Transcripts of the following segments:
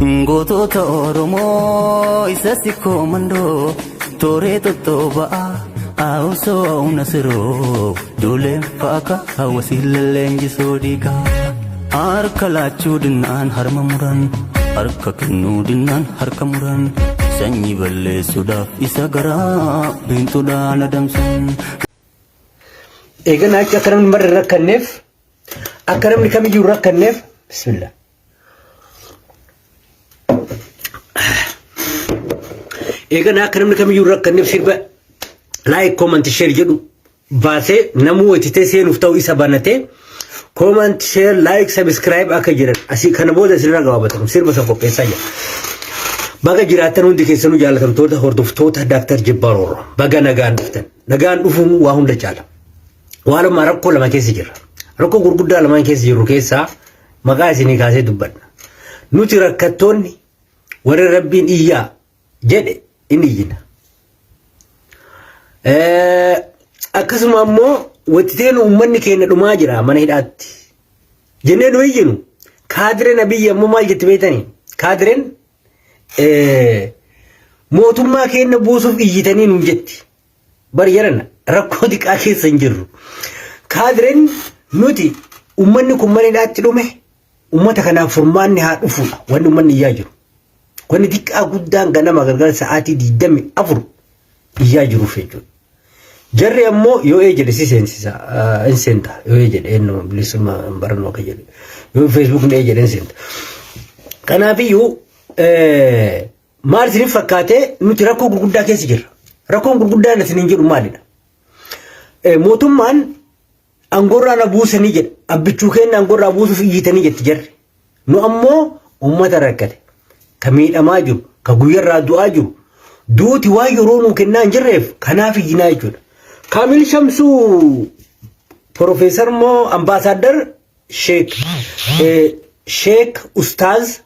Gootota Oromoo isa si komandoo tooree tottooba'a haawusoo nasiroo duuleen faaka hawwasi leenjisoo dhiigaa harka laachuu dinnaan harma muran harka kennuu dinnaan harka muran sanyii balleessuudhaaf isa garaa biintuudhaan adamsan. Eeganaa akka namni marra rakkanneef akka namni kamiyyuu rakkanneef bismillah. Eeganaa akka namni kamiyyuu rakkanneef sirba like comment share jedhu baasee namuu itti seenuuf ta'u isa banatee comment share like subscribe akka jiran asii kana booda sirra gabaabatamu sirba isa qopheessaa jira. Baga jiraatan hundi keessanuu jaalatamtoota hordoftoota Dr. Jibbaar Orro baga nagaan dhuftan. Nagaan dhufuun waa hunda caala. Waanuma rakkoo lama keessa jira. Rakkoo gurguddaa lamaan keessa jiru keessaa maqaa isinii kaasee dubbanna. Nuti rakkattoonni warra Rabbiin iyyaa jedhe inni iyyina. Akkasuma ammoo wattiteen uummanni keenya dhumaa jira mana hidhaatti. Jennee nu iyyinu kaadireen abiyyi ammoo maal jetti beektanii? Kaadireen mootummaa keenya buusuuf iyyitanii nuun jetti. Bari jedhana rakkoo xiqqaa keessa hin jirru. Kaadireen nuti uummanni kun mana hidhaatti dhume uummata kanaaf furmaanni haa dhufuudha wanni uummanni iyyaa jiru. Wanni xiqqaa guddaan ganama gargaara sa'aatii 24 iyyaa jiruuf jechuudha. Jarri ammoo yoo jedhe si seensisa inseenta yoo jedhe eenyu bilisuma barannoo akka jedhe yoo Facebook ne jedhe inseenta. Kanaafiyyuu maal isiniif fakkaatee nuti rakkoo gurguddaa keessa jirra. Rakkoon gurguddaan isiniin jedhu maalidha? Mootummaan angorraa na buusanii jedha. Abbichuu keenya angorraa buusuuf iyyitanii jetti jarri. Nu ammoo uummata rakkate. Ka miidhamaa jiru, ka guyyarraa du'aa jiru. Duuti waa yeroo nuu kennaa hin jirreef kanaaf iyyinaa jechuudha. Kaamil Shamsuu Profeesar moo Ambaasaadar Sheek Ustaaz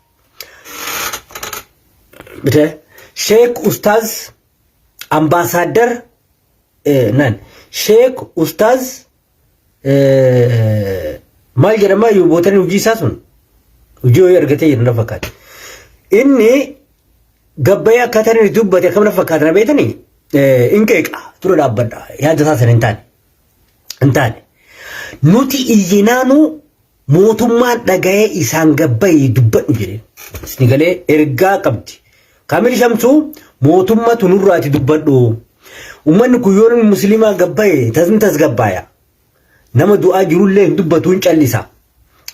Sheek Ustaaz Ambaasaadar Sheek Ustaaz maal jedhamaa yoo bootanii hojii isaa sun hojii yoo argatee jedhu na fakkaata. Inni gabbayyaa akkaataa inni dubbate akkam na fakkaata na beektanii inqeeqa tura dhaabbadha yaada isaa sana hin taane. Nuti iyyinaanuu mootummaan dhaga'ee isaan gabbayee dubbadhu jedheen. Isni galee ergaa qabdi. Kaamil Shamsuu mootummaatu nurraati dubbadhu. Uummanni guyyoon musliimaa gabbayee tasgabbaaya. Nama du'aa jirullee hin dubbatu hin callisa.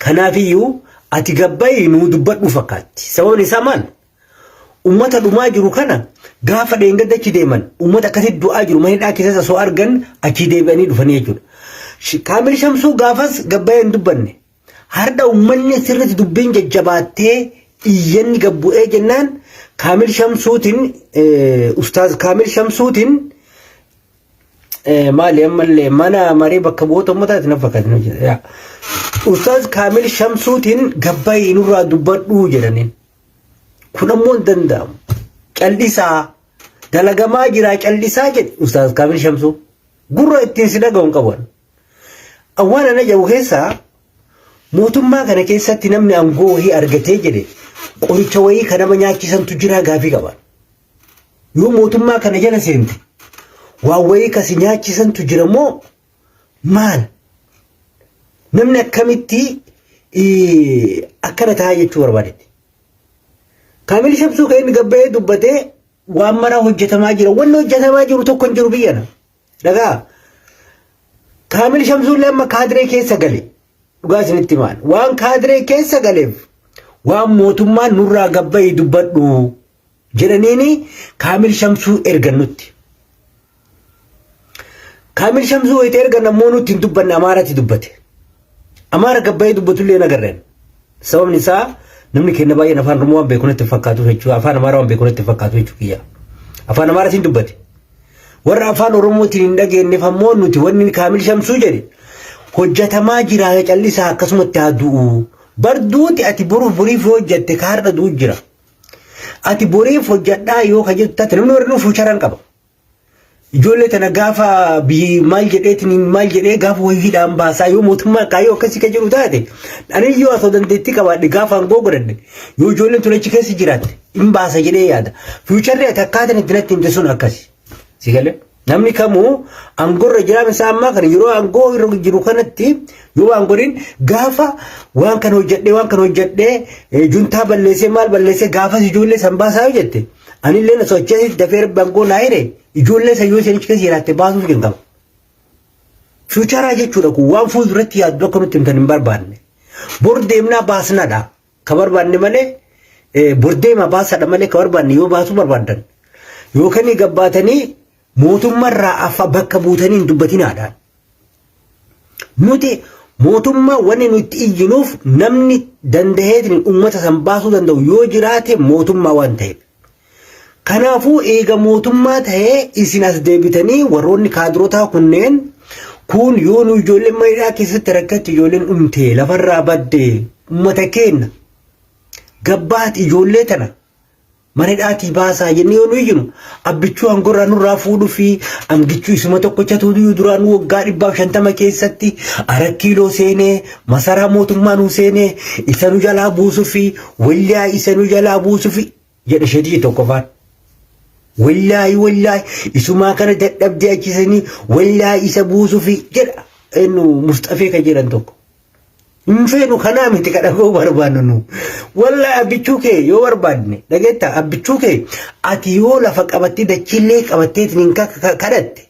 Kanaafiyyuu ati gabbayee nuu dubbadhu fakkaatti. Sababni isaa maal? Uummata dhumaa jiru kana gaafa dheengadda achi deeman uummata akkasitti du'aa jiru manidhaa keessatti osoo argan achi deebi'anii dhufanii jechuudha. Kaamil Shamsuu gaafas gabbayee hin dubbanne. Har'a uummanni sirriitti dubbiin jajjabaattee iyyanni gabbu'ee jennaan Kaamil Shamsuutiin Ustaaz Kaamil Shamsuutiin maali ammallee mana marii bakka bu'oota uummataati na fakkaata. Ustaaz Kaamil Shamsuutiin gabbayee nurraa dubbadhuu jedhaniin. Kun ammoo hin danda'amu. Callisaa dalagamaa jira callisaa jedhe Ustaaz Kaamil Shamsuu. Gurra ittiin si dhaga'uun qaban. Awwaana na jedhu keessaa mootummaa kana keessatti namni aangoo wayii argatee jedhe qoricha wayii kan nama nyaachisantu jira gaafii qaban. Yoo mootummaa kana jala seente waa wayii kasi nyaachisantu jira moo maal? Namni akkamitti akkana ta'a jechuu barbaadetti. Kaamil Shamsuu kan inni gabbayee dubbatee waan maraa hojjetamaa jira. Wanni hojjetamaa jiru tokko hin jiru biyyana. Dhagaa. Kaamil Shamsuun lamma kaadiree keessa gale. Dhugaa isinitti maal? Waan kaadiree keessa galeef waan mootummaan nurraa gabbayee dubbadhu jedhaniini Kaamil Shamsuu ergannutti. Kaamil Shamsuu wayita ergan ammoo nutti hin dubbanne Amaaraatti dubbate. Amaara gabbayee dubbatullee nagarreen. Sababni isaa namni keenya baay'een afaan Oromoo waan beekuun itti fakkaatu jechuudha. Afaan Amaaraa waan beekuun itti fakkaatu jechuudha. Afaan Amaaraatiin dubbate. Warra afaan Oromootiin hin dhageenyeef ammoo nuti wanni Kaamil Shamsuu jedhe hojjetamaa jira callisaa akkasumatti haa du'u. Barduuti ati boriif hojjette ka har'a du'u jira. Ati boriif hojjadhaa yoo ka jettu taate namni warri nuuf fuucharan qaba. ijoollee tana gaafa biyyi maal jedheetiin maal jedhee gaafa wayiidhaan baasaa yoo mootummaa kaayoo akkasii ka jiru taate ani yoo asoo dandeettii qabaadhe gaafa aangoo godhadhe yoo ijoolleen tun achi keessa jiraatte hin baasa jedhee yaada fiicharree akkaataan itti natti himte sun akkasi si galee namni kamuu aangorra jiraame isaa ammaa kana yeroo aangoo irra jiru kanatti yoo aangoriin gaafa waan kan hojjedhee juntaa balleessee maal balleessee gaafas ijoollee san baasaa jette anillee na sochoosee dafee aangoo naa hire ijoollee sayyoo isheen keessa jiraatte baasuuf hin qabu. Fiicharaa jechuudha kun waan fuulduratti yaaddu akka nutti himtan hin barbaanne. Bor deemnaa baasnaadha ka barbaanne malee bor deemaa baasaadha malee ka barbaanne yoo baasuu barbaadan yookaan gabbaatanii mootummaarraa afa bakka buutanii hin dubbatinaadhaan. Nuti mootummaa wanni nuti iyyinuuf namni danda'eetiin uummata san baasuu danda'u yoo jiraate mootummaa waan ta'eef. Kanaafuu eega mootummaa ta'ee isin as deebitanii warroonni kaadirotaa kunneen kun yoo nu ijoolleen maayidhaa keessatti rakkatti ijoolleen dhumtee lafarraa baddee uummata keenya gabbaati ijoollee tana mareedhaatii baasaa jennee yoo nu iyyinu abbichuu aangorraa nurraa fuudhuu fi angichuu isuma tokkochatu duraan waggaa 150 keessatti arakkiiloo seenee masaraa mootummaa nu seenee isa nu jalaa buusuu fi wayyaa isa nu jalaa buusuu fi jedhe sheetii tokkoffaan. Wallahi isuma kana dadhabdee achisanii wallahi isa buusuu fi jedha enu Mustafee ka jedhan tokko. Infeenu kanaa miti kadhagoo barbaannu nu. Wallahi abbichuu kee yoo barbaadne dhageetta abbichuu kee ati yoo lafa qabattee dachillee qabattee tiin kadhatte.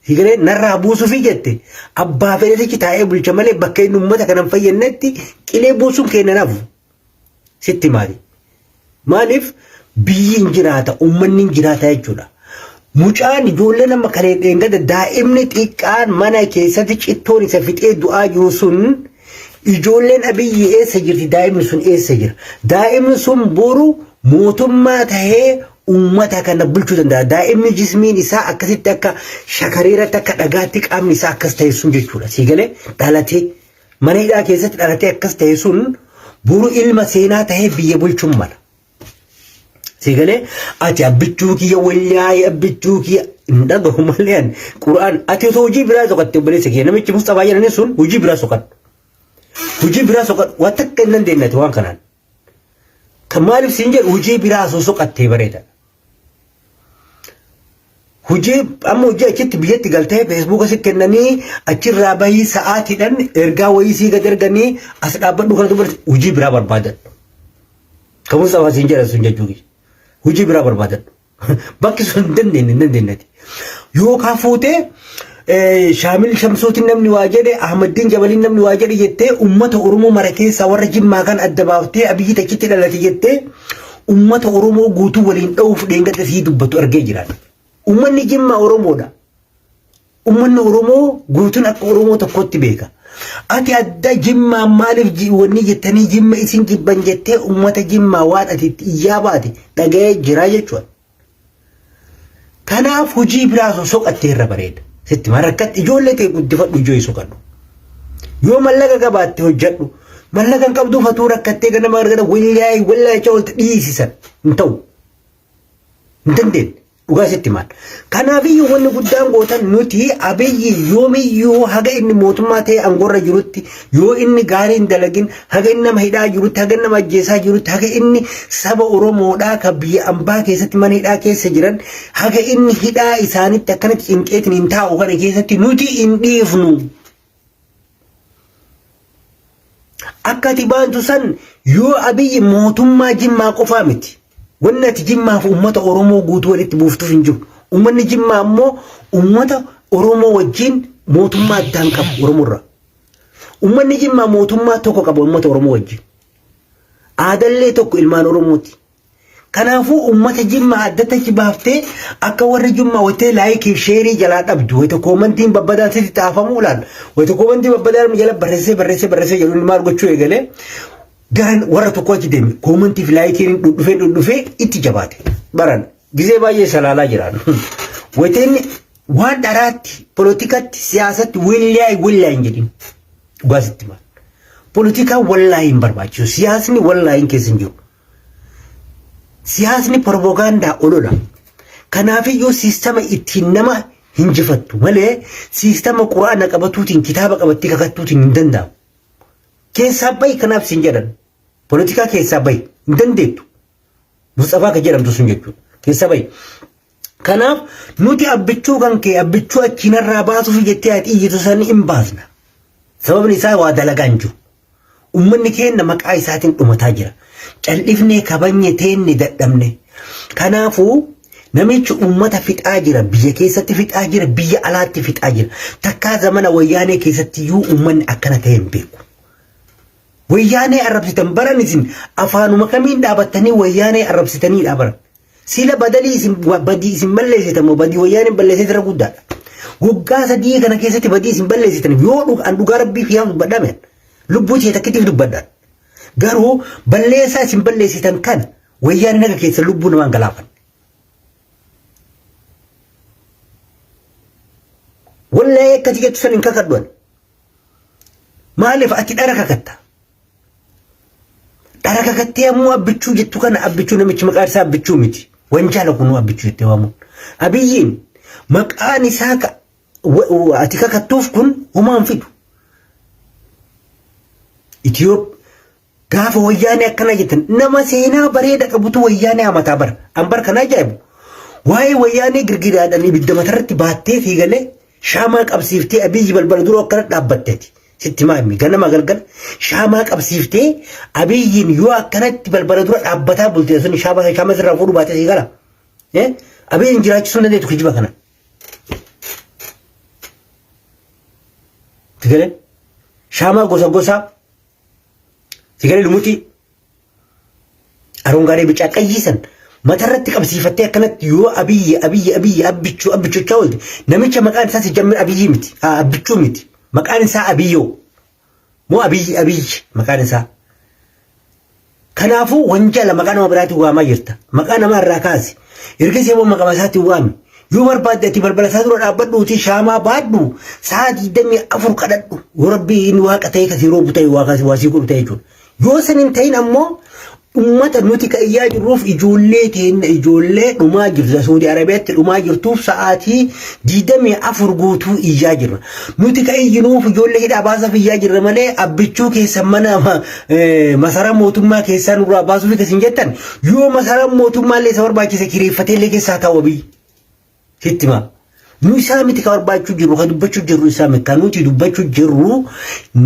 Higaree narraa buusuu fi jette abbaa fedhatichi taa'ee bulcha malee bakka inni uummata kanan fayyadnetti qilee buusuun kennanaaf. Sitti maali? Maaliif? Biyyiin jiraata uummanni jiraata jechuudha. Mucaan ijoollee nama kalee dheengada daa'imni xiqqaan mana keessatti cittoon isa fixee du'aa jiru sun ijoolleen abiyyi eessa jirti daa'imni sun eessa jira. Daa'imni sun boru mootummaa tahee uummata kana bulchuu danda'a. Daa'imni jismiin isaa akkasitti akka shakareeratti akka dhagaatti qaamni isaa akkas ta'e sun jechuudha. Siigalee dhalatee mana hidhaa keessatti dhalatee akkas ta'e sun boru ilma seenaa tahee biyya bulchuun mala. Sigale ati abbichuu kiyya wallahi abbichuu kiyya ndagahu malian Qur'an ati so hojii biraa soqatte obboleessa kee namichi Mustafaa jedhanii sun hojii biraa soqat waan takka hin dandeenye waan kanaan kan maaliif siin jedhu hojii biraa soqattee bareeda hojii amma hojii achitti biyyatti galtee Facebook asitti kennanii achirraa bahii sa'aatiidhaan ergaa wayii sii gad erganii as dhaabbadhu kana dubbatu hojii biraa barbaadan kan Mustafaa siin jedhan sun jechuudha. Hojii biraa barbaadan bakki sun dandeenye yoo kaafuutee Shaamil Shamsuutiin namni waa jedhe Ahmadiin Jabaliin namni waa jedhe jettee uummata Oromoo mara keessaa warra Jimmaa kan adda baaftee abiyyi tachitti dhalate jettee uummata Oromoo guutuu waliin dha'uuf dheengata sii dubbatu argee jiran. Uummanni Jimmaa Oromoodha. Uummanni Oromoo guutuun akka Oromoo tokkotti beeka. Ati adda Jimmaa maaliif wanni jettanii Jimma isin jibban jettee uummata Jimmaa waan ati iyyaa baate dhaga'ee jira jechuudha. Kanaaf hojii biraa soqattee irra bareeda. Sitti marakkatti ijoollee ta'e guddifadhu ijoo soqadhu. Yoo mallaqa qabaatte hojjedhu mallaqa hin qabdu fatuu rakkattee ganama argata wallahi cawalta dhiisisan hin ta'u. Hin dandeenye. Dhugaa sitti maal. Kanaafiyyuu wanni guddaan gootan nuti abiyyi yoomiyyuu haga inni mootummaa ta'e aangorra jirutti yoo inni gaarii hin dalagin haga inni nama hidhaa jirutti haga nama ajjeesaa jirutti haga inni saba Oromoodhaa kan biyya ambaa keessatti mana hidhaa keessa jiran haga inni hidhaa isaanitti akkanatti cinqeetiin hin taa'u kana keessatti nuti hin dhiifnu. Akka ati baantu san yoo abiyyi mootummaa Jimmaa qofaa miti. Wanni ati Jimmaaf uummata Oromoo guutuu walitti buuftuuf hin jiru. Uummanni Jimmaa ammoo uummata Oromoo wajjin mootummaa addaan qabu Oromoorraa. Uummanni Jimmaa mootummaa tokko qaba uummata Oromoo wajjin. Aadallee tokko ilmaan Oromooti. Kanaafuu uummata Jimmaa addatti baaftee akka warri Jimmaa wayitee laayikii sheerii jalaa dhabdu wayita koomantiin babbadaan sitti xaafamu ilaal. Wayita koomantiin babbadaan jala barreessee jedhuun maal gochuu eegalee garan warra tokko achi deeme koomantii fi laayikiin dhudhufee itti jabaate baran gisee baay'ee salaalaa jiran wayteen waan dharaatti politikatti siyaasatti wallahi hin jedhin dhugaasitti maal politikaan wallahi hin barbaachisu siyaasni wallahi hin keessa hin jiru siyaasni propagaandaa olola kanaafiyyuu siistama ittiin nama hinjifattu malee siistama quraana qabatuutiin kitaaba qabattee kakattuutiin hin danda'amu. Keessaa bayi kanaaf sin jedhan poolitikaa keessaa bayi hin dandeettu. Mustafaa ka jedhamtu sun jechuudha keessaa bayi. Kanaaf nuti abbichuu kan kee abbichuu achinarraa baasuuf jettee ati iyyitu san hin baasna. Sababni isaa waa dalagaan jiru. Uummanni keenya maqaa isaatiin dhumataa jira. Callifnee kabanye teenne dadhabne. Kanaafuu namichi uummata fixaa jira biyya keessatti fixaa jira biyya alaatti fixaa jira. Takkaa zamana wayyaanee keessatti iyyuu uummanni akkana ta'e hin beeku. Wayyaanee arrabsitan baran isin afaanuma kamiin dhaabattanii wayyaanee arrabsitanii dhaabaran. Sila badii isin balleessitan moo badii wayyaaneen balleessee irra guddaadha. Waggaa 3 kana keessatti badii isin balleessitan yoo dhugaa rabbii fi yaa dubbadhamen lubbuu tee takkitiif dubbadhaan. Garuu balleessaa isin balleessitan kana wayyaanee naga keessa lubbuu namaan galaafan. Wallahi akkati jettu san hin kakadhuan. Maaliif ati dhara kakatta? Dhara kakattee ammoo abbichuu jettu kana abbichuu namichi maqaan isaa abbichuu miti. Wanjaala kunuu abbichuu jettee waamuun. Abiyyiin maqaan isaa ati kakattuuf kun homaan fidu. Itiyoop gaafa wayyaanee akkana jettan nama seenaa bareeda qabutu wayyaanee hamataa bara. Ambar kana ajaa'ibu. Waa'ee wayyaanee girgidaadhaan ibidda matarratti baattee fiigalee shaamaa qabsiiftee abiyyi balbala dura akkana dhaabbatteeti. Sitti maami ganama galgala shaamaa qabsiiftee abiyyiin yoo akkanatti balbala dura dhaabbataa bultee sun shaamaa sirraa fuudhu baatee sii gala. Abiyyiin jiraachisuu dandeetu kijiba kana. Tigalee shaamaa gosa tigalee lumuti aroongaalee bicaa qayyisan matarratti qabsiifattee akkanatti yoo abiyyi abbichuuchaa oolte namicha maqaan isaa si jammir abiyyi miti abbichuu miti maqaan isaa abiyyoo moo abiyyi maqaan isaa. Kanaafuu wanjaala maqaa nama biraatiin waamaa jirta maqaa namaa irraa kaasi ergasii immoo maqaa isaatiin waami yoo barbaadde ati balbala isaa dura dhaabbadhuuti shaamaa baadhu sa'a 24 kadhadhu yoo rabbii inni waaqa ta'e kasii roobu ta'e waaqasi waasii godhu ta'e jechuudha. Yoo san hin ta'in ammoo ummata nuti ka iyyaa jirruuf ijoollee teenya ijoollee dhumaa jirtu Saudi Arabiyaatti dhumaa jirtuuf sa'aatii 24 guutuu iyyaa jirra. Nuti ka iyyinuuf ijoollee hidhaa baasaaf iyyaa jirra malee abbichuu keessan mana masaraa mootummaa keessaa nurraa baasuuf isin jettan yoo masaraa mootummaallee isa barbaachise kireeffatee illee keessaa taa'u biyyi. Hittima. Nu isaa miti ka barbaachuu jirru ka dubbachuu jirru isaa miti kan nuti dubbachuu jirru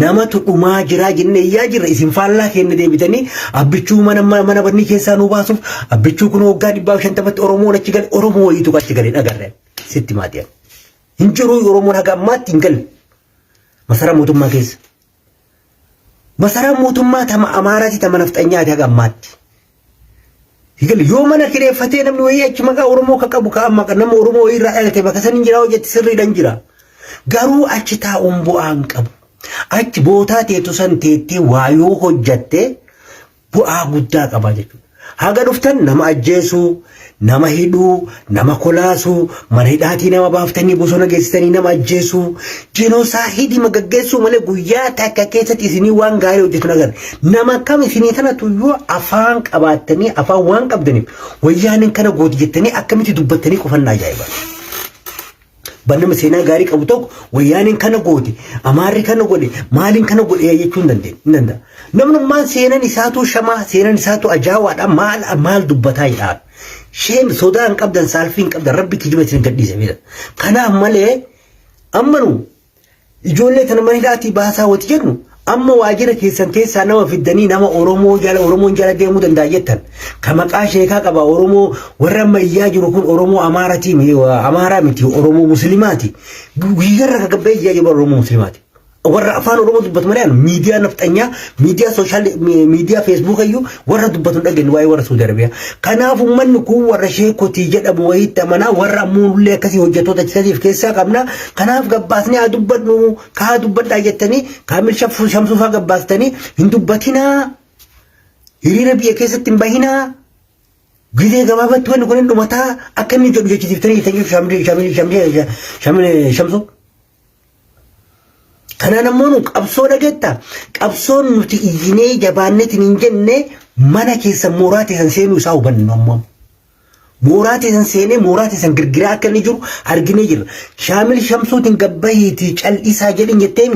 namatu dhumaa jiraa jennee iyyaa jirra isin faallaa keenya deebitanii abbichuu mana barnii keessaa nu baasuuf abbichuu kun waggaa 150 Oromoon achi gale Oromoo wayiitu achi gale dhagarreen sitti maatiyan. Hin jiru Oromoon haga ammaatti hin galle masaraa mootummaa keessa. Masaraa mootummaa tama Amaaraati tama nafxanyaati haga ammaatti. Yoo mana kireeffatee namni wayii achi maqaa Oromoo ka qabu ka amma nama Oromoo wayii irraa dhalate bakka san hin jira hojjetti sirriidhaan jira. Garuu achi taa'uun bu'aan qabu. Achi bootaa teetu san teettee waa yoo hojjatte bu'aa guddaa qaba jechuudha. Haga dhuftan nama ajjeesuu, nama hidhuu, nama kolaasuu, mana hidhaatii nama baaftanii bosona geessitanii nama ajjeesuu, jenoosaayidii magaggeessuu malee guyyaa takka keessatti isinii waan gaarii hojjetu nagar. Nama kam isinii tanatu yoo afaan qabaattanii afaan waan qabdaniif wayyaaniin kana gooti jettanii akkamitti dubbattanii qofannaa ajaa'iba. Bannama seenaa gaarii qabu tokko wayyaaniin kana gooti, amaarri kana godhe, maaliin kana godhe jechuu hin danda'a. Namnummaan seenan isaatu shamaa, seenan isaatu ajaawaadha maal dubbataa jedhaa. Sheen sodaan qabdan saalfiin qabdan rabbi kijiba isin gadhiise mira. Kanaaf malee ammanu ijoollee tana mana hidhaatii baasaa wati jennu amma waajjira keessan keessaa nama fiddanii nama Oromoon jala deemuu danda'a jettan. Ka maqaa sheekaa qaba Oromoo warra amma iyyaa jiru kun Oromoo Amaaraa miti Oromoo Muslimaati. Guyyarra ka gabbee iyyaa jiru Oromoo Muslimaati. Warra afaan Oromoo dubbatu malee miidiyaa nafxanyaa miidiyaa sooshaal miidiyaa feesbuuk iyyuu warra dubbatu dhageen waa'ee warra Saudi Arabiyaa. Kanaaf uummanni kun warra sheekotii jedhamu wayiitti amanaa warra ammuullee akkasii hojjettoota akkasiif keessaa qabna. Kanaaf gabbaasnee haa dubbadhu kaa dubbadhaa jettanii kaamil shamsuufaa gabbaastanii hin dubbatinaa hiriira biyya keessatti hin bahinaa. Gizee gabaabatti wanni kun hin dhumataa akka inni jedhu jechisiiftanii shamsuu. Kanaan ammoo qabsoo dhagetta qabsoon nuti iyyinee jabaannetiin hin jenne mana keessa mooraa teessan seenuu isaa hubannu ammoo mooraati san seenee mooraati san girgiraa akka inni jiru arginee jirra. Shaamil Shamsuutiin gabbahiiti cal'isaa jedhin jetteen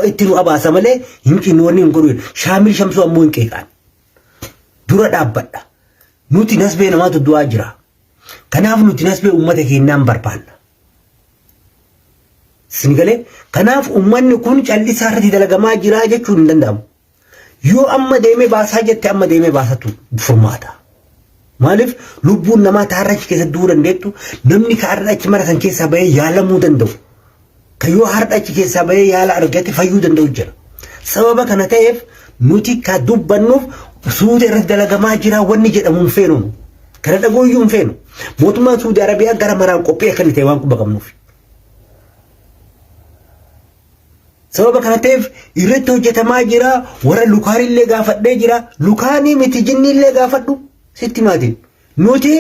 itti nu abaasa malee hin qinnoonni hin godhu. Shaamil Shamsuu ammoo hin qeeqaan. Dura dhaabbadha. Nuti nasbee namaatu du'aa jira. Kanaaf nuti nasbee uummata keenyaan barbaanna. Sinigalee kanaaf uummanni kun cal'isaa irratti dalagamaa jira jechuun hin danda'amu. Yoo amma deemee baasaa jette amma deemee baasatu furmaata. Maaliif lubbuun namaa taarrachi keessa du'uu dandeettu namni ka har'achi mara san keessaa bahee yaalamuu danda'u. Ka yoo har'achi keessaa bahee yaala argate fayyuu danda'u jira. Sababa kana ta'eef nuti ka dubbannuuf Suudii irratti dalagamaa jira wanni jedhamu hin feenu. Kana dhagooyyuu hin feenu. Mootummaan Suudii Arabiyaa gara maraan qophii akka inni ta'e waan quba qabnuuf. Sababa kana ta'eef irratti hojjetamaa jira warra lukaanillee gaafadhee jira lukaanii miti jinnillee gaafadhu sitti maatiin nuti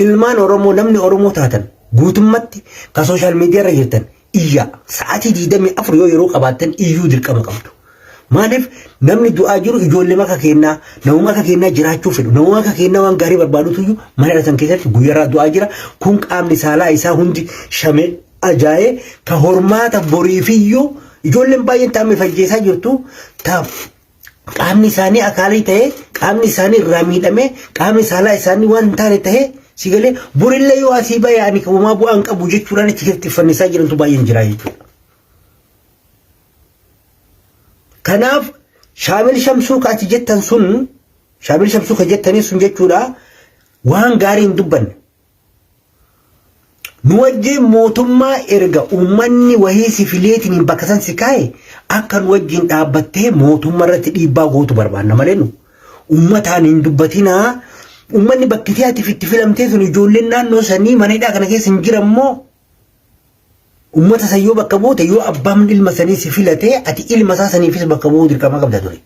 ilmaan Oromoo namni Oromoo taatan guutummatti ka sooshaal miidiyaa irra jirtan iyya sa'aatii 24 yoo yeroo qabaattan iyyuu dirqama qabdu. Maaliif namni du'aa jiru ijoollee maka kennaa namuma akka kennaa jiraachuu fedhu namuma akka kennaa waan gaarii barbaadutu iyyuu mana dhatan keessatti guyyaarraa du'aa jira kun qaamni saalaa isaa hundi shamee ajaa'ee ka hormaata boriifiyyuu ijoolleen baay'een taa'ame fajjeessaa jirtu taa'u. Qaamni isaanii akaalii ta'ee qaamni isaanii irraa miidhamee qaamni saalaa isaanii waan hin taane ta'ee sigalee borillee yoo asii bahee ani uumaa bu'aan qabu jechuudhaan itti hirtiffannisaa jirantu baay'een jira jechuudha. Kanaaf Shaamil Shamsuu ka ati jettan sun Shaamil Shamsuu ka jettanii sun jechuudha waan gaarii hin dubbanne. Nu wajjin mootummaa erga uummanni wahii sifileetiin bakka san si kaa'e akka nu wajjin dhaabbattee mootummaa irratti dhiibbaa gootu barbaanna malee nu uummataan hin dubbatinaa uummanni bakki ati itti filamtee sun ijoolleen naannoo sanii mana hidhaa kana keessa hin jirammoo uummata san yoo bakka buute yoo abbaan ilma sanii si filatee ati ilma isaa saniifis bakka bu'uu dirqama qabda ture.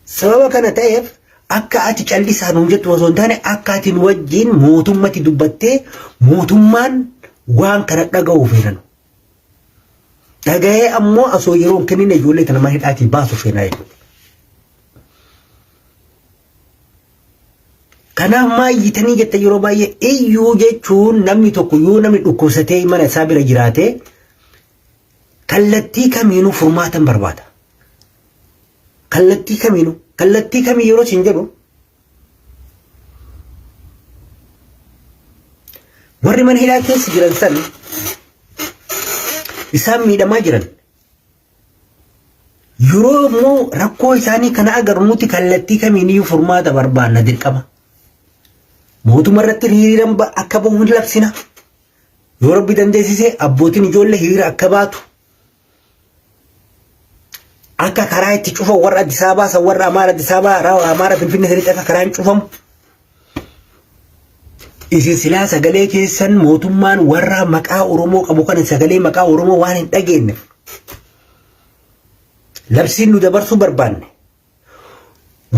Sababa kana ta'eef akka ati callisaan hojjettu osoo hin taane akka ati nu wajjin mootummatti dubbattee mootummaan waan kana dhaga'uu feenan. Dhaga'ee ammoo osoo yeroo hin kennine ijoollee tana mana hidhaatii baasu feenaa jechuudha. Kanaaf maayyitanii jette yeroo baay'ee iyyuu jechuun namni tokko yoo namni dhukkubsatee mana isaa bira jiraate kallattii kamiinuu furmaatan barbaada. Kallattii kamii yeroo siin jedhu warri mana hidhaa keessa jiran san isaan miidhamaa jiran yeroo immoo rakkoo isaanii kana agarru nuti kallattii kamiiniyyuu furmaata barbaanna dirqama. Mootummaa irratti hiriiraan akka bahu labsina. Yoo Rabbi dandeessise abbootiin ijoollee hiriira akka baatu. Akka karaa itti cufan warra Addis Ababaa san warra Amaara Addis Ababaa Amaara Finfinnee sanitti akka karaan cufamu. Isin silaa sagalee keessan mootummaan warra maqaa Oromoo qabu kan sagalee maqaa Oromoo waan hin dhageenyeef. Labsiin nu dabarsuu barbaanne.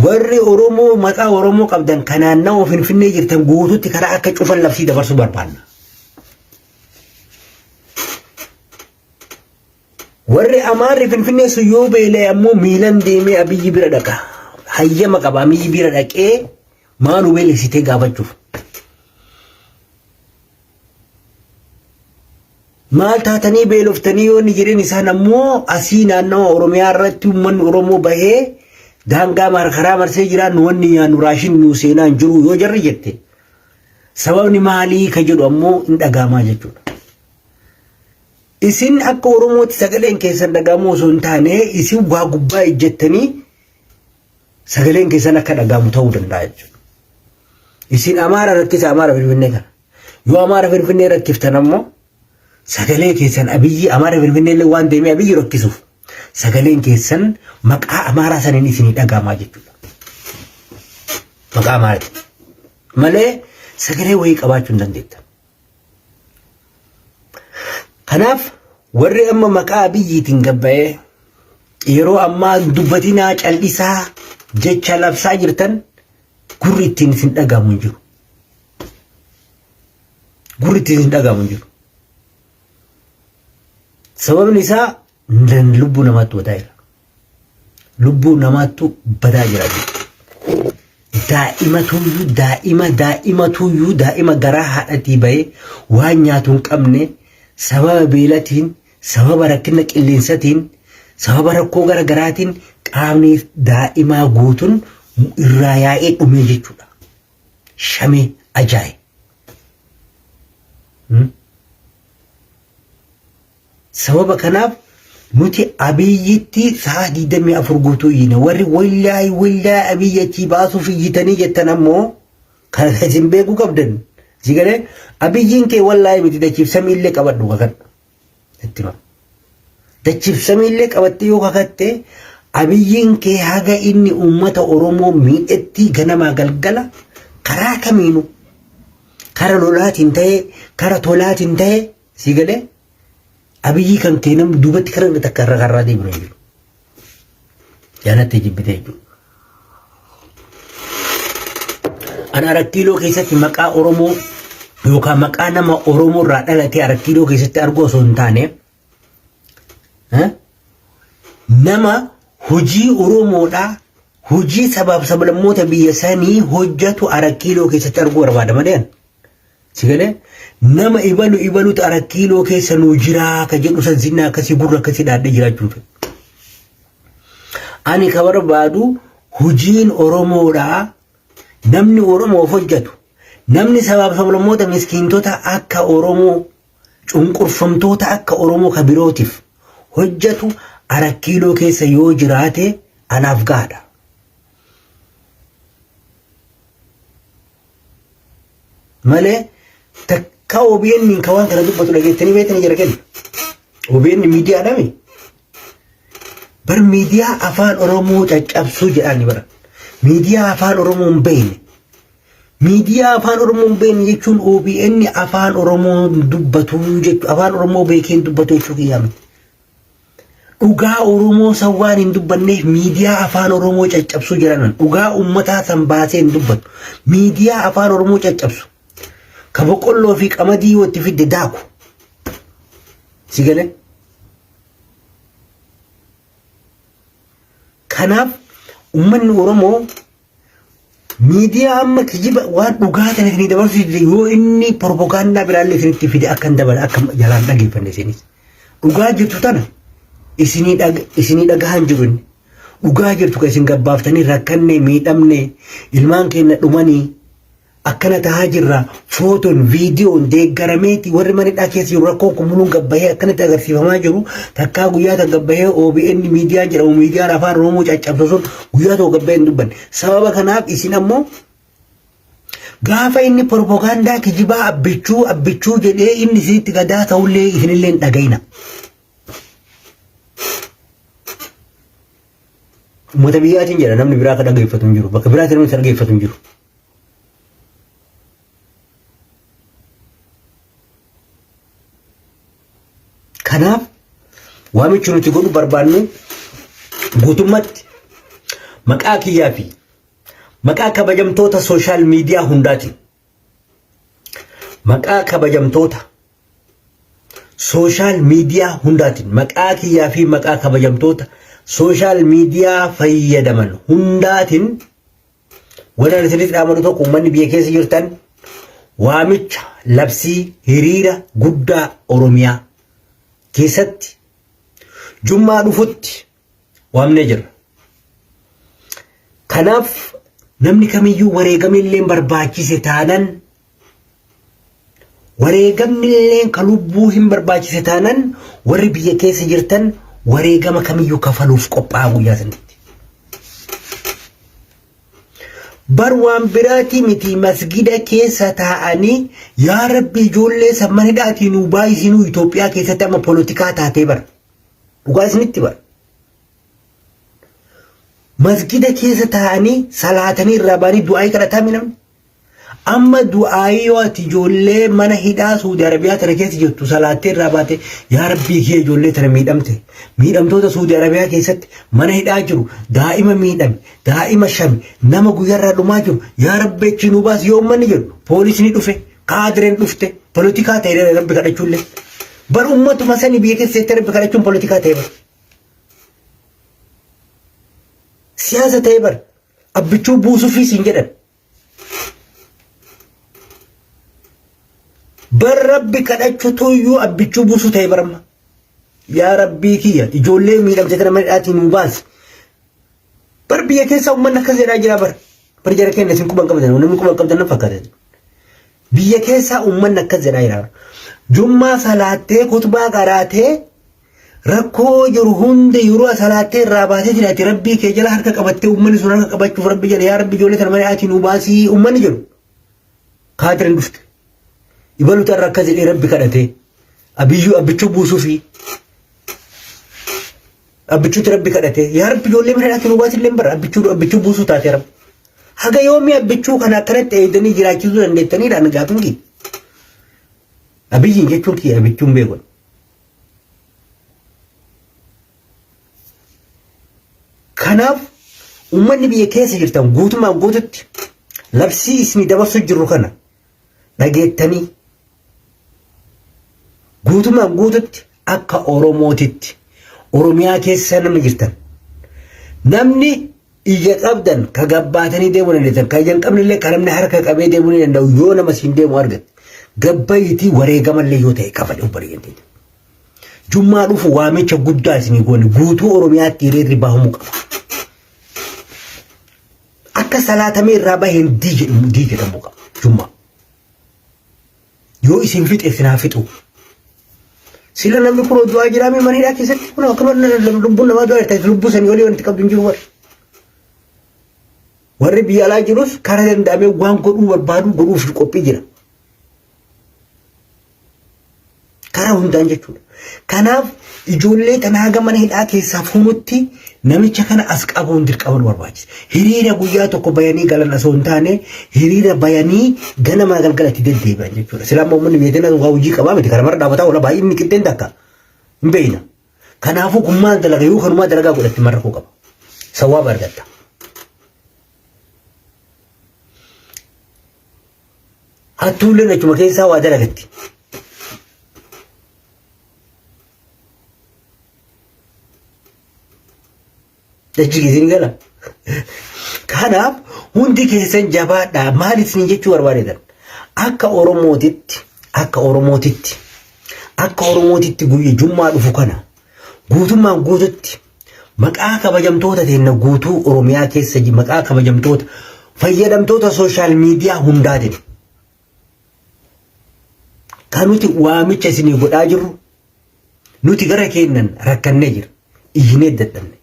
Warri Oromoo maqaa Oromoo qabdan kanaan nama Finfinnee jirtan guutuutti karaa akka cufan labsii dabarsuu barbaanna. Warri Amaarri Finfinnee sun yoo beelee ammoo miilan deemee Abiyyi bira dhaqa. Hayyama qaba Abiyyi bira dhaqee maal beeleessitee gaafachuuf. Maal taatanii beeloftanii yoo ni jedhan isaan ammoo asii naannawa Oromiyaa irratti uummanni Oromoo bahee daangaa karaa marsee jiraan wanni nyaannu raashin nu seenaan jiru yoo jarri jette sababni maalii ka jedhu ammoo hin dhagaamaa jechuudha. Isin akka Oromootti sagaleen keessan dhagaamu osoo hin taane isin waa gubbaa ejjettanii sagaleen keessan akka dhagaamu ta'uu danda'a jechuudha. Isin Amaara rakkisa Amaara Finfinnee kana yoo Amaara Finfinnee rakkiftan ammoo sagalee keessan Abiyyi Amaara Finfinnee waan deemee Abiyyi rakkisuuf sagaleen keessan maqaa Amaaraa saniin isinii dhagaamaa jechuudha. Maqaa Amaaraati malee sagalee wayii qabaachuu hin dandeettan. Kanaaf warri amma maqaa Abiyyiitiin gabba'ee yeroo ammaa dubbatinaa cal'isaa jecha labsaa jirtan gurri ittiin isin dhagaamu hin jiru. Gurri ittiin isin dhagaamu hin jiru. Sababni isaa lubbuu namaatti badaa jira. Lubbuu namaattu badaa jira. daa'ima garaa haadhatii bahee waan nyaatu hin qabne sababa beelatiin sababa rakkina qilleensatiin sababa rakkoo garaagaraatiin qaamni daa'imaa guutuun irraa yaa'ee dhumee jechuudha. Shamee ajaa'iba. Sababa kanaaf nuti abiyyitti sa'a 24 guutuu iyyina warri wallaahi abiyyatti baasuuf iyyitanii jettan ammoo kan isin beekuu qabdan. Sigalee abiyyiin kee wallaahi miti dachiif samiillee qabadhu kakan. Ittima. Dachiif samiillee qabattee yoo kakatte abiyyiin kee haga inni uummata Oromoo miidhetti ganamaa galgala karaa kamiinu kara lolaatiin ta'e kara tolaatiin ta'e sigalee abiyyi kan keenam duubatti karaa takka irra karraa deemnu jiru. Jaalattee jibbitee jiru. Ana Arakkiiloo keessatti maqaa Oromoo yookaan maqaa nama Oromoo irraa dhalatee Arakkiiloo keessatti argu osoo hin taane nama hojii Oromoodhaa hojii sabaaf sablammoota biyya sanii hojjetu Arakkiiloo keessatti arguu barbaada malee. Sigalee nama ibaluutu Arakkiiloo keessa nuu jiraa ka jedhu san sinnaa akkasii gurra akkasii dhaadhee jiraachuuf. Ani ka barbaadu hojiin Oromoodhaa namni Oromoof hojjetu namni sabaaf sablammoota miskiintota akka Oromoo cunqurfamtoota akka Oromoo ka birootiif hojjetu Arakkiiloo keessa yoo jiraate anaaf gaadha. Malee takka OBN ka waan kana dubbatu dhageettanii beektanii jira kenna. OBN miidiyaadhaami. Bar miidiyaa afaan Oromoo caccabsuu jedhani bara. Miidiyaa afaan Oromoo hin beekne. Miidiyaa afaan Oromoo hin beekne jechuun OBN afaan Oromoo dubbatu jechuudha. Afaan Oromoo beekeen dubbatu jechuudha kiyyaame. Dhugaa Oromoo sawwaan hin dubbanneef miidiyaa afaan Oromoo caccabsuu jedhanan. Dhugaa uummataa san baasee hin dubbatu. Miidiyaa afaan Oromoo caccabsu. Ka boqqolloo fi qamadii yoo itti fidde daaku. Sigalee. Kanaaf uummanni Oromoo miidiyaa amma kijiba waan dhugaa kana isinii dabarsu yoo inni propagaandaa biraallee isinitti fide akka hin dabale akka jalaan dhageeffanne isinis. Dhugaa jirtu tana isinii dhagahan jiru inni. Dhugaa jirtu ka isin gabbaaftanii rakkanne miidhamne ilmaan keenya dhumanii akkana tahaa jirra footoon viidiyoon deeggarameeti warri manidhaa keessa jiru rakkoon kumuluun gabbahee akkanatti agarsiifamaa jiru takkaa guyyaa ta gabbahee OBN miidiyaa jedhamu miidiyaan afaan Oromoo caccabsu sun guyyaa ta'u gabbahee hin dubbanne. Sababa kanaaf isin ammoo gaafa inni propagaandaa kijibaa abbichuu jedhee inni isinitti gadaa ta'ullee isinillee hin dhagayna. Uummata biyyaatiin jedha namni biraa ka dhageeffatu hin jiru bakka biraatti namni dhageeffatu hin jiru. Kanaaf waamichi nuti godhu barbaannu guutummaatti maqaa kiyyaa fi maqaa kabajamtoota sooshaal miidiyaa hundaatiin maqaa kabajamtoota sooshaal miidiyaa hundaatiin maqaa kiyyaa fi maqaa kabajamtoota sooshaal miidiyaa fayyadaman hundaatiin waan isinitti dhaamanu tokko uummanni biyya keessa jirtan waamicha labsii hiriira guddaa Oromiyaa keessatti jummaa dhufutti waamnee jira. Kanaaf namni kamiyyuu wareegamillee barbaachise taanan wareegamillee ka lubbuu hin barbaachise taanan warri biyya keessa jirtan wareegama kamiyyuu kafaluuf qophaa'aa guyyaa sanatti. Bar waan biraatii miti masgida keessa taa'anii yaa Rabbi ijoollee sammanidhaatiin nu baay'isinuu Itoophiyaa keessatti amma poolitikaa taatee bara. Dhugaa isinitti bara. Masgida keessa taa'anii salaatanii irraa baanii du'aayii kadhataa namni. Amma du'aayii yoo ati ijoollee mana hidhaa Suudi Arabiyaa tana keessa jirtu salaattee irraa baate yaa Rabbii kee ijoollee tana miidhamte. Miidhamtoota Suudi Arabiyaa keessatti mana hidhaa jiru daa'ima miidhame daa'ima shame nama guyyaarraa dhumaa jiru yaa Rabbi achi nu baas yoo uummanni jedhu poolisni dhufe kaadireen dhufte poolitikaa ta'ee Rabbi kadhachuullee. Bar uummatuma sanii biyya keessatti Rabbi kadhachuun poolitikaa ta'ee bara. Siyaasa ta'ee bara. abbichuu buusuufis hin jedhan. Bar rabbi kadhachuutu iyyuu abbichuu buusuu ta'e barama. Yaa rabbii kiyya ijoollee miidhamte kana madhaatiin nu baasi. Bar biyya keessa uummanni akkas jedhaa jira bar. Bar jara keenya isin quban qabatan namni quban qabatan na fakkaatan. Biyya keessa uummanni akkas jedhaa jira. Jummaa salaattee kutbaa qaraatee rakkoo jiru hundi yeroo salaattee irraa baatee jiraate rabbii kee jala harka qabattee uummanni sun harka qabachuuf rabbi jedha yaa rabbi ijoollee kana madhaatiin nu baasii uummanni jedhu. Kaatirin dhufte. Ibaluutu irra akkas jedhee rabbi kadhatee abbichuu buusuufi. Abbichuutu rabbi kadhatee yaa rabbi ijoollee madhaatiin nu baasii illee bara abbichuu buusuu taatee rabbi. Haga yoomii abbichuu kana akkanatti eegdanii jiraachisuu dandeettaniidhaan gaafin kee. Abiyyiin jechuun kiyya abbichuun beekon. Kanaaf uummanni biyya keessa jirtan guutumaan guututti labsii isin dabarsuu jirru kana dhageettanii guutumaan guututti akka Oromootitti Oromiyaa keessa nama jirtan namni iyya qabdan ka gabbaatanii deemuu dandeettan ka iyyan qabnillee ka namni harka qabee deemuu ni danda'u yoo nama siin deemu argatte gabbayitii wareegamallee yoo ta'e kafa dhibba dhiyanteeti. Jummaa dhufu waamicha guddaa isinii goone guutuu Oromiyaatti hiriirri bahamuu qaba. Akka salaatamee irraa baheen diijedhamuu qaba jummaa. Yoo isin fixe isinaa fixu. Sila namni kun du'aa jiraame maniidhaa keessatti kun akkuma lubbuun namaa du'aa jirta lubbuu sanii olii wanti qabdu hin jiru warri. Warri biyya alaa jirus karaa danda'amee waan godhuu barbaadu godhuuf qophii jira. Karaa hundaan jechuudha. Kanaaf ijoollee tanaa gama hidhaa keessaa fuunutti namicha kana as qabuun dirqama barbaachisa. Hiriira guyyaa tokko bayanii galan osoo hin taane hiriira bayanii ganama galgalatti deddeebi'an jechuudha. Silaa uummanni biyya tana waa hojii qabaa miti karaa mara dhaabataa oola baay'inni qixxeen takka hin beekna. Kanaafuu gummaan dalaga yoo kanumaa dalagaa godhatti marrakuu qaba. Sawaaba argatta. Hattuulleen achuma keessaa waa dalagatti. Dachigisiin gala. Kanaaf hundi keessan jabaadhaa maal isin jechuu barbaadetan akka Oromootitti guyya jummaa dhufu kana guutummaan guututti maqaa kabajamtoota teenna guutuu Oromiyaa keessa maqaa kabajamtoota fayyadamtoota sooshaal miidiyaa hundaatiin kan nuti waamicha isinii godhaa jirru nuti gara keennan rakkannee jira iyyinee dadhabne.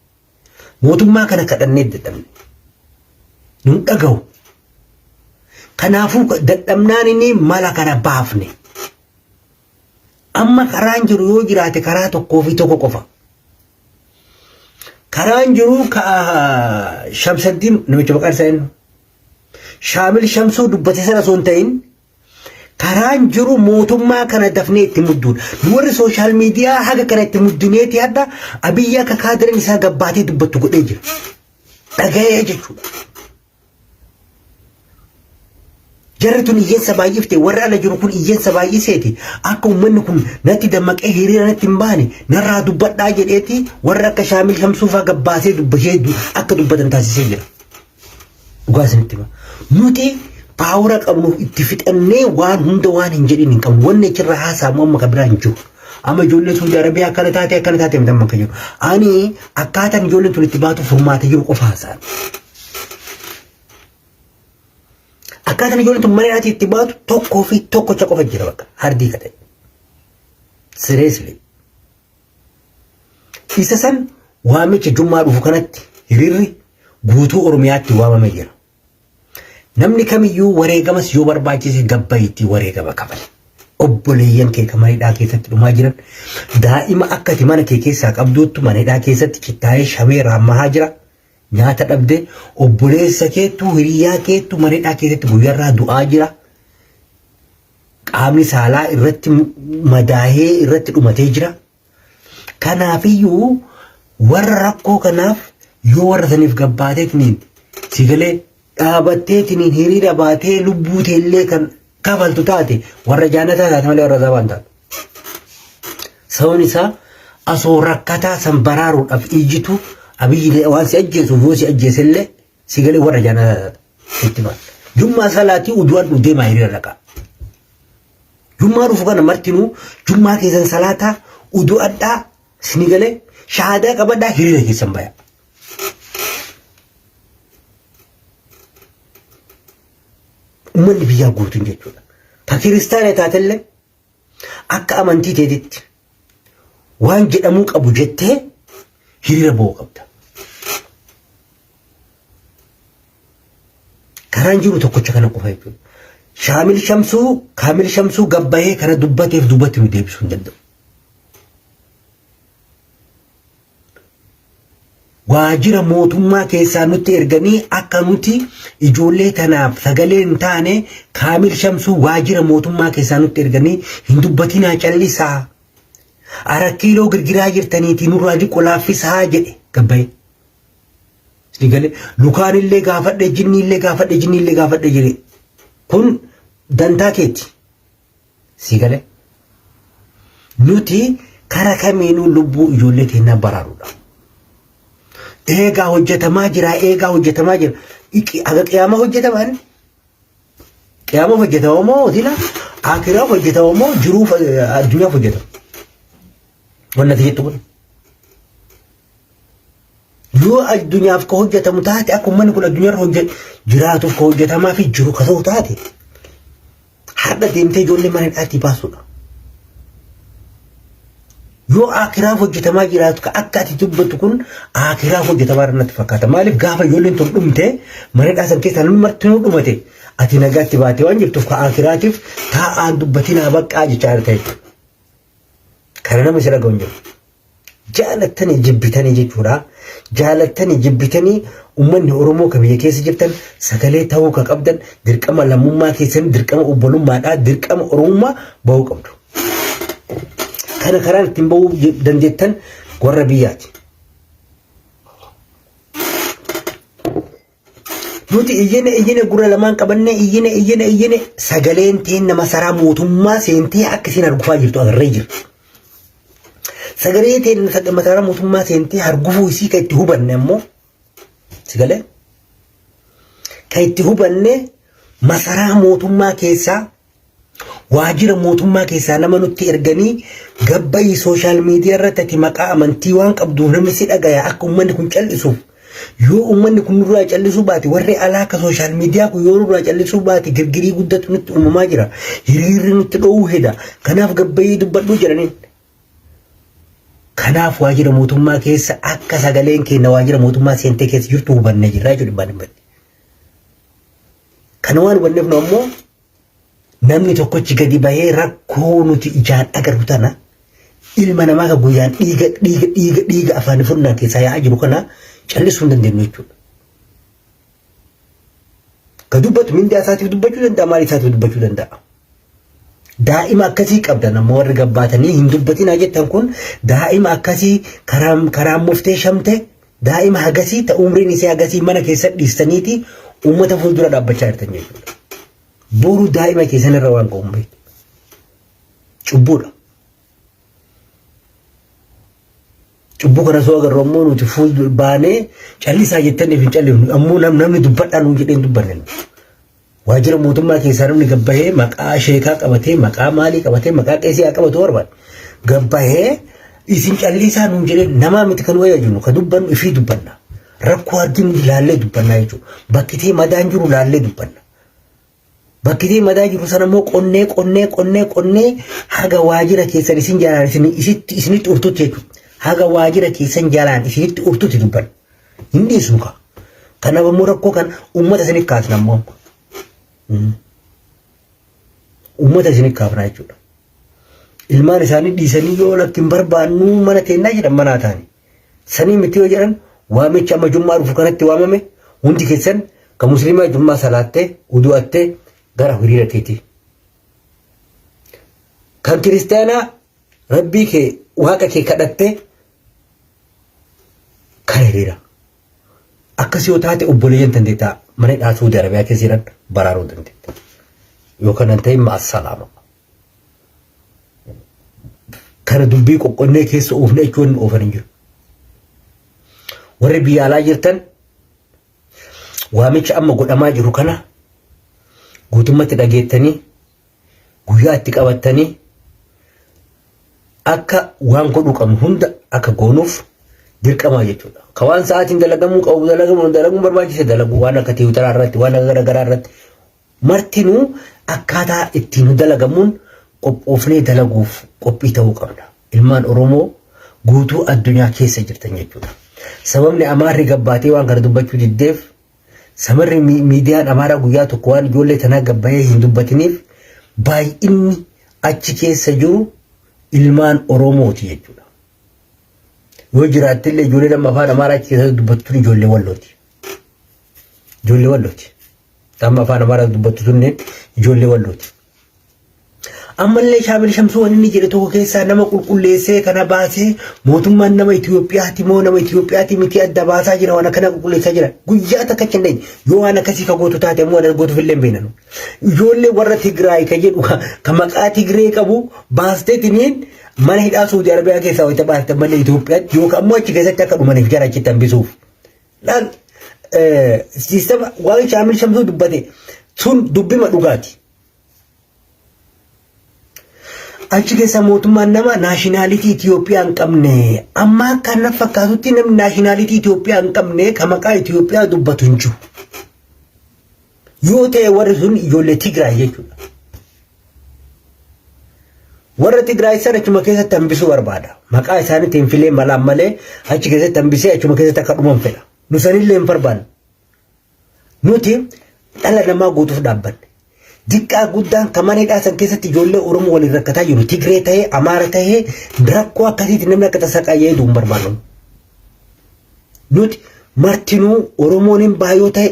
Mootummaa kana kadhannee dadhabne. Nun dhagahu. Kanaafuu dadhabnaan inni mala kana baafne. Amma karaan jiru yoo jiraate karaa tokkoo fi tokko qofa. Karaan jiru ka Shamsaddiin namicha maqaan isaa eenyu? Shaamil Shamsuu dubbate sana osoo hin ta'in karaan jiru mootummaa kana dafnee itti mudduudha. Warri sooshaal miidiyaa haga kana itti muddineeti adda Abiyyi akka kaadirin isaa gabbaatee dubbattu godhee jira. Dhaga'ee jechuudha. Jarri tun iyyensa baay'ifte warri ala jiru kun iyyensa baay'iseeti. Akka uummanni kun natti dammaqee hiriira natti hin baane narraa dubbadhaa jedheeti warri akka Shaamil Shamsuufaa gabbaasee dubbatee akka dubbatan taasisee jira. Dhugaa isinitti hima. Nuti paawura qabnu itti fixannee waan hunda waan hin jedhin hin qabnu wanni achirra haasa'amu amma kabiraa hin jiru. Amma ijoollee Suudi Arabiyaa akkana taate miidhamaa akka jiru. Ani akkaataan ijoolleen tun itti baatu furmaata jiru qofa haasa'an. Akkaataan ijoolleen tun mana itti baatu tokkoo fi tokkocha qofa jira bakka hardii ka ta'e. Sireesli. Isa san waamicha jummaa dhufu kanatti hiriirri guutuu Oromiyaatti waamamee jira. Namni kamiyyuu wareegamas yoo barbaachise gabbayitti wareegama kafale. Obboleeyyan kee kan manidhaa keessatti dhumaa jiran daa'ima akkati mana kee keessaa qabduuttu manidhaa keessatti cittaayee shamee raammahaa jira. Nyaata dhabdee obboleessa keettu hiriyaa keettu manidhaa keessatti guyyarraa du'aa jira. Qaamni saalaa irratti madaahee irratti dhumatee jira. Kanaafiyyuu warra rakkoo kanaaf yoo warra saniif gabbaateetiniin sigalee dhaabatteetiniin hiriira baatee lubbuu teellee kan kafaltu taate warra jaannataa taate malee warra zabaan taate. Sababni isaa asoo rakkataa san baraaruudhaaf ijjitu Abiyyi waan si ajjeesuuf yoo si ajjeesellee Sigalee warra jana itti maal. Jummaa salaatii udu'an dhudhee maayiree raqa. Jummaa dhufu kana martinuu jummaa keessan salaataa udu'adhaa sinigalee shahaadaa qabadhaa hiriira keessan baya. Uummanni biyyaa guutuun jechuudha. Ta kiristaana taatellee akka amantii teetitti waan jedhamuu qabu jettee hiriira ba'uu qabda. Karaan jiru tokkocha kana qofa jechuudha. Kaamil Shamsuu gabbahee kana dubbateef dubbatti nu deebisuu hin danda'u. Waajjira mootummaa keessaa nutti erganii akka nuti ijoollee tanaaf sagalee hin taane Kaamil Shamsuu waajjira mootummaa keessaa nutti erganii hin dubbatinaa callisaa. Arakiiloo girgiraa jirtaniitii nurraa diqqoo laaffisaa jedhe gabbahee. Sigalee lukaan illee gaafadhe jinni illee gaafadhe jedhe. Kun dantaa keeti. Sigalee nuti karaa kamiinuu lubbuu ijoollee keenyaa baraaruudha. Eegaa hojjetamaa jira. Aga qiyaama hojjetaman. Qiyaama hojjetama moo dila akiraa hojjetama moo jiruuf addunyaaf hojjetama. Wanna jettu kun. Yoo addunyaaf ka hojjetamu taate akka uummanni kun addunyaarra jiraatuuf ka hojjetamaa fi jiru ka ta'u taate har'a deemtee ijoollee mana hidhaatti baasuudha. Yoo akiraaf hojjetamaa jiraatu ka akka ati dubbattu kun akiraaf hojjetamaa irratti fakkaata. Maaliif gaafa ijoolleen tun dhumte mana hidhaa san keessaa namni martinuu dhumate ati nagaatti baatee waan jirtuuf ka akiraatiif taa'aan dubbatinaa baqqaa jechaa ta'e. Kana nama isa dhaga'u hin jiru. Jaalattanii jibbitanii jechuudha. Jaalattanii jibbitanii uummanni Oromoo ka biyya keessa jirtan sagalee ta'uu ka qabdan dirqama lammummaa keessanii dirqama obbolummaadhaa dirqama Oromummaa bahuu qabdu. Kana karaan ittiin bahuu dandeettan warra biyyaati. Nuti iyyene gurra lamaan qabannee iyyene sagaleen teen nama saraa mootummaa seentee akka isin argufaa jirtu agarree jirtu. Sagalee teen masaraa mootummaa seentee argufuu isii ka itti hubanne ammoo sagalee ka itti hubanne masaraa mootummaa keessaa waajjira mootummaa keessaa nama nutti erganii gabbayii sooshaal miidiyaa irratti ati maqaa amantii waan qabdu namni si dhagaya akka uummanni kun callisuuf. Yoo uummanni kun nurraa callisuu baate warri alaa akka sooshaal miidiyaa kun yoo nurraa callisuu baate girgirii guddatu nutti uumamaa jira. Hiriirri nutti dho'uu heda. Kanaaf gabbayii dubbadhuu jedhaniin. Kanaaf waajjira mootummaa keessa akka sagaleen keenya waajjira mootummaa seentee keessa jirtu hubannee jirra jechuudha dhibbaan. Kana waan hubanneef nu ammoo namni tokkochi gadi bahee rakkoo nuti ijaan agarru tana ilma namaa ka guyyaan dhiiga afaan furnaa keessaa yaa'aa jiru kana callisuu hin dandeenyu jechuudha. Ka dubbatu mindaa isaatiif dubbachuu danda'a maal isaatiif dubbachuu danda'a. Daa'ima akkasii qabda nama warri gabbaatanii hin dubbatinaa jettan kun daa'ima akkasii karaan muftee shamte daa'ima hagasii ta umriin isee hagasii mana keessa dhiistaniiti uummata fuuldura dhaabbachaa jirtan jechuudha. Boru daa'ima keessan irra waan qabu beektu. Cubbuudha. Cubbuu kana soo agarru ammoo nuti fuuldura baanee callisaa jettaniif hin callifnu ammoo namni dubbadhaan nuun jedhee hin dubbanne. Waajjira mootummaa keessaa namni gabbahee maqaa sheekaa qabatee maqaa maalii qabatee maqaa qeesii haa qabatu barbaada. Gabbahee isin callisaa nuun jedhee namaa miti kan wayyaa ka dubbannu ifii dubbanna. Rakkoo arginu ilaallee dubbannaa jechuudha. Bakkitee madaan jiru ilaallee dubbanna. Bakkitee madaa jiru sana immoo qonnee haga waajjira keessan isin jaalaan isinitti urtutti jechuudha. Haga waajjira keessan jaalaan isinitti urtutti dubbanna. Hin dhiisnu kaa. Kanaaf immoo rakkoo kana uummata isiniif kaasna ammoo. Uummata isiniif kaafnaa jechuudha. Ilmaan isaanii dhiisanii yoo lakkin barbaannu mana teennaa jedhan manaa ta'anii. Sanii miti yoo jedhan waamicha amma jummaa dhufu kanatti waamame hundi keessan kan musliimaa jummaa salaattee udu'attee gara hiriira keetii. Kan kiristaanaa rabbii kee waaqa kee kadhattee kan hiriira. Akkas yoo taate obboleeyyan dandeettaa mana hidhaa Saudi Arabiyaa keessa jiran baraaruu dandeetta. Yookaan an ta'e maasalaama. Kana dubbii qoqqonnee keessa oofne jechuun oofan hin jiru. Warri biyya alaa jirtan waamicha amma godhamaa jiru kana guutummatti dhageettanii guyyaa itti qabattanii akka waan godhu qabnu hunda akka goonuuf dirqamaa jechuudha. Ka waan sa'aatiin dalagamuu qabu dalaguun barbaachise dalagu waan akka tiwutaraa irratti waan akka garagaraa irratti martinuu akkaataa ittiin dalagamuun qophoofnee dalaguuf qophii ta'uu qabna. Ilmaan Oromoo guutuu addunyaa keessa jirtan jechuudha. Sababni Amaarri gabbaatee waan kana dubbachuu diddeef samarri miidiyaan Amaaraa guyyaa tokko waan ijoollee tanaa gabbaayee hin dubbatiniif baay'inni achi keessa jiru ilmaan Oromooti jechuudha. Yoo jiraattillee ijoollee nama afaan Amaaraa achi keessa dubbattuun ijoollee Wallooti. Ijoollee Wallooti. Amma afaan Amaaraa dubbattu tunneen ijoollee Wallooti. Ammallee Shaamil Shamsuu waan inni jedhe tokko keessaa nama qulqulleessee kana baasee mootummaan nama Itoophiyaati moo nama Itoophiyaati miti adda baasaa jira waan akkana qulqulleessaa jira. Guyyaa takka cindee yoo waan akkasii ka gootu taate moo waan gootuuf illee hin beeknu. Ijoollee warra Tigraay ka jedhu ka maqaa Tigree qabu baasteetiniin mana hidhaa Saudi Arabiyaa keessaa wayita baaftan malee Itoophiyaatti yookaan ammoo achi keessatti akka dhumaniif jara achitti hambisuuf. Laal siistama waan Shaamil Shamsuu dubbate sun dubbima dhugaati. Achi keessa mootummaan nama naashinaalitii Itoophiyaa hin qabne amma akka na fakkaatutti namni naashinaalitii Itoophiyaa hin qabne ka maqaa Itoophiyaa dubbatu hin jiru. Yoo ta'e warri sun ijoollee Tigraay jechuudha. Warra Tigraay sana achuma keessatti hambisuu barbaada. Maqaa isaaniitiin filee malaan malee achi keessatti hambisee achuma keessatti akka dhuman fedha. Nu sanillee hin barbaanne. Nuti dhala namaa guutuuf dhaabbanne. Diqqaa guddaan kan mana hidhaa san keessatti ijoollee Oromoo waliin rakkataa jiru. Tigree ta'ee, Amaara ta'ee rakkoo akkasiitti namni akka tasaa yeeduu hin barbaannu. Nuti martinuu Oromoon hin baay'oo ta'e,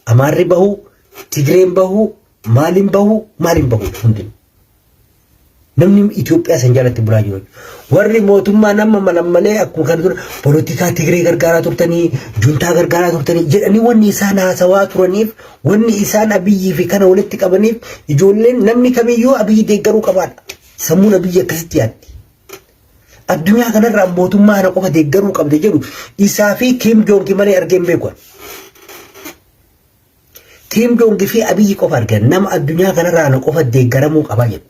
Amaarri bahuu, Tigreen bahuu, maaliin bahuu hundi. Namni Itoophiyaa san jalatti bulaa jiru. Warri mootummaa nama malammalee akkuma kana tura poolitikaa Tigree gargaaraa turtanii, juntaa gargaaraa turtanii jedhanii wanni isaan haasawaa turaniif, wanni isaan Abiyyii fi kana walitti qabaniif ijoolleen namni kamiyyuu Abiyyi deeggaruu qabaadha. Sammuun Abiyyi akkasitti yaaddi. Addunyaa kanarraa mootummaa kana qofa deeggaruu qabde jedhu isaa fi Kim Jong malee argee hin beeku. Kim Jong fi Abiyyi qofa argan nama addunyaa kanarraa na qofa deeggaramuu qaba jedhu.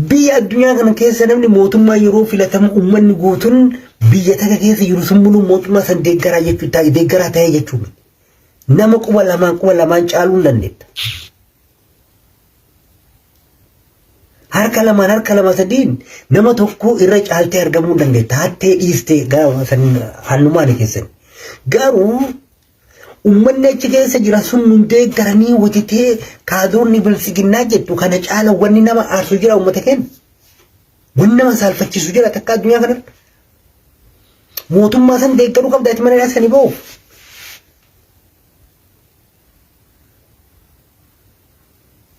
Biyya addunyaa kana keessa namni mootummaa yeroo filatamu uummanni guutuun biyya takka keessa jiru sun muluu mootummaa san deeggaraa jechuudha. Deeggaraa ta'ee jechuudha. Nama quba lamaan caaluu hin dandeetta. Harka lama sadiin nama tokko irra caaltee argamuu hin dandeetta. Hattee dhiistee gaafa san hannumaan keessan. Garuu uummanni achi keessa jira sun nun deeggaranii watitee kaadoonni bilisiginnaa jettu kana caala wanni nama aarsu jira uummata keenya. Wanni nama saalfachiisu jira takka addunyaa kanarra. Mootummaa san deeggaruu qabda ati mana hidhaa sanii bahuuf.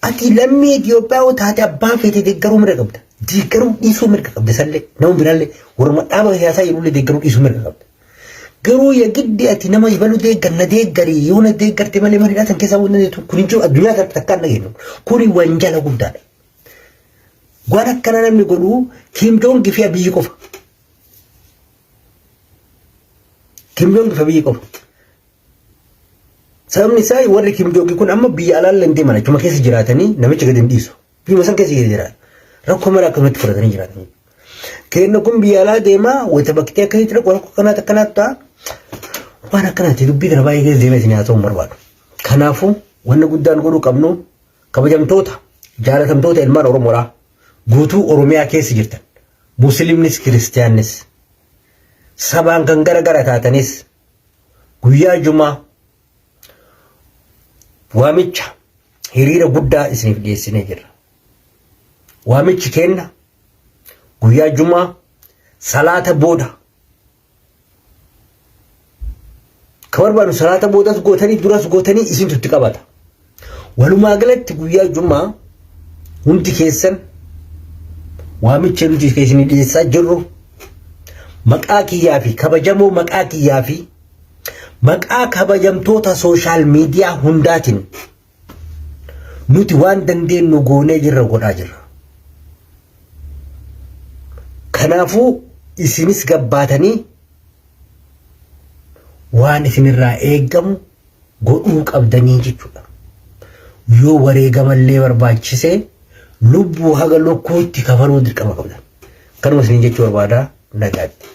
Ati lammii Itoophiyaa yoo taate abbaa feete deeggaruu mirga qabda. Deeggaruu dhiisuu mirga qabda sallee nama biraallee warra dhaaba siyaasaa jedhullee deeggaruu dhiisuu mirga qabda. Garuu ya giddi ati nama ibalu deeggarna deeggarii yoo na deeggarte malee mana hidhaa san keessaa wanni kun hin jiru addunyaa kanatti takka hin dhageenyu. Kuni wanjala guddaadha. Waan akkana namni godhu Kim Jong fi Abiyyi qofa. Kim Jong fi Abiyyi qofa. Sababni isaa warri Kim Jong kun amma biyya alaa hin deeman achuma keessa jiraatanii namicha gadi hin dhiisu. Biyya san keessa jiraatan. Rakkoo mara akkanatti fudhatanii jiraatan. Kenna kun biyya alaa deemaa wayita bakkitee akkasitti rakkoon akkanaatti ta'a. Waan akkanaatti dubbii kana baay'ee keessa deemee isin haasa'uu hin barbaadu. Kanaafuu wanna guddaan godhuu qabnu kabajamtoota jaalatamtoota ilmaan Oromoodhaa guutuu Oromiyaa keessa jirtan Musliimnis Kiristiyaannis sabaan kan gara taatanis guyyaa Jumaa waamicha hiriira guddaa isiniif dhiyeessinee jirra. Waamichi kenna guyyaa Jumaa salaata booda ka barbaadu salaata boodas gootanii duras gootanii isintu itti qabata. Walumaa galatti guyyaa Jumaa hundi keessan waamicha nuti isinii dhiyeessaa jirru maqaa kiyyaa fi kabajamoo maqaa kiyyaa fi maqaa kabajamtoota sooshaal miidiyaa hundaatiin nuti waan dandeenyu goonee jirra godhaa jirra. Kanaafuu isinis gabbaatanii waan isinirraa eeggamu godhuu qabdanii jechuudha. Yoo wareegamallee barbaachise lubbuu haga lukkuutti kafaluu dirqama qabdan. Kanuma isin jechuu barbaada nagaatti.